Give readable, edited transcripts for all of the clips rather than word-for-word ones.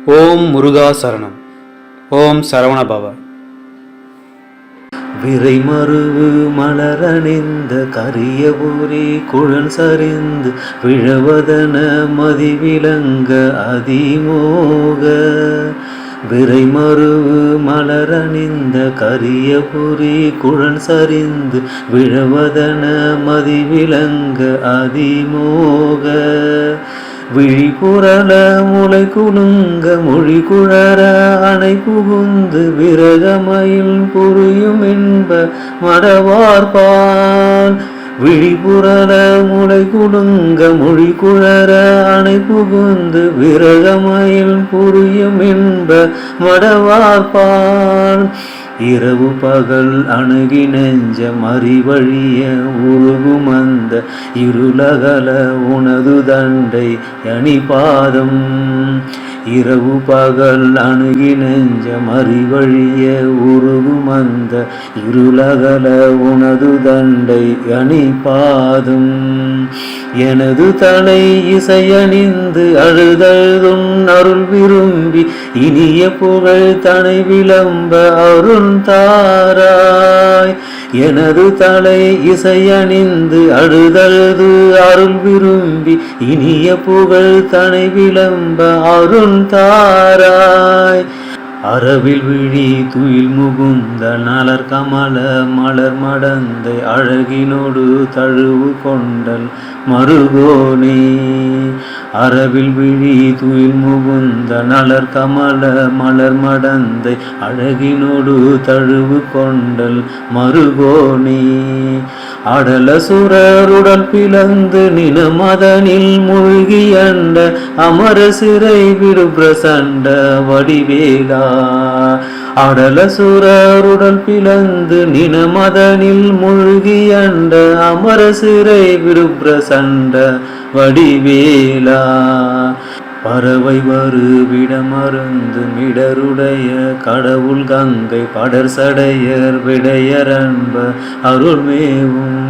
ஓம் முருகா சரணம். ஓம் சரவண பவ. விரை மருவு மலரணிந்த கரியபுரி குழல் சரிந்து விழவதன மதிவிலங்க அதிமோக. விரை மருவு மலரணிந்த கரியபுரி குழல் சரிந்து விழவதன மதிவிலங்க அதிமோக. விழிபுரள முளை குலுங்க மொழி குழற அணை புகுந்து விரகமயில் புரியும் என்ப மடவார்பால். விழிபுரள முளை குலுங்க மொழி குழற அணை புகுந்து விரகமயில் புரியும் என்ப மடவார்பால். இரவு பகல் அணுகி நெஞ்சம் அறிவழிய உருகும் அந்த இருளகல உனது தண்டை அணிபாதம். இரவு பகல் அணுகி நெஞ்சம் அறிவழிய உருகும் அந்த இருளகல உனது தண்டை அணிபாதம். எனது தலை இசையணிந்து அழுதழுதும் அருள் விரும்பி இனிய புகழ் தனை விளம்ப அருள் தாராய். எனது தலை இசையணிந்து அழுதழுது அருள் விரும்பி இனிய புகழ் தனை விளம்ப அருள் தாராய். அரவில் விழி துயில் முகுந்த நலர் கமல மலர் மடந்தை அழகினோடு தழுவு கொண்டல் மருகோனே. அரவில் விழி துயில் முகுந்த நலர் கமல மலர் மடந்தை அழகினோடு தழுவு கொண்டல் மருகோனே. அடல சுரருடல் பிளந்து நினமதனில் மூழ்கி அண்ட அமர சிறை விடு பிரசண்ட வடிவேலா. அடல சுரருடல் பிளந்து நினமதனில் மூழ்கி அண்ட அமர சிறை விடு பிரசண்ட வடிவேலா. பறவை வருவிடமருந்து மிடருடைய கடவுள் கங்கை படர் சடையர் விடையரன்ப அருள்மேவும்.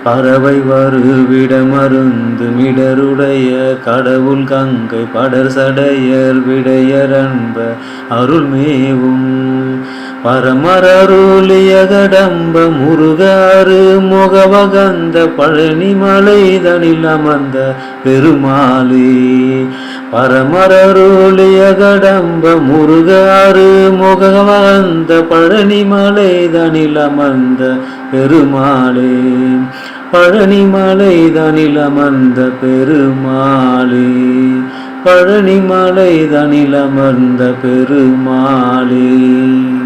பறவை வருவிடமருந்து மிடருடைய கடவுள் கங்கை படர் சடையர் விடையரன்ப அருள்மேவும். பரமரருளிய கடம்ப முருகாறு முகவகந்த பழனிமலை தனில் அமர்ந்த பெருமாளே. பரமரருளிய கடம்ப முருகாறு முகவகந்த பழனிமலை தனில் அமர்ந்த பெருமாளே. பழனிமலை தனில் அமர்ந்த பெருமாளே. பழனிமலை தனில் அமர்ந்த பெருமாளே.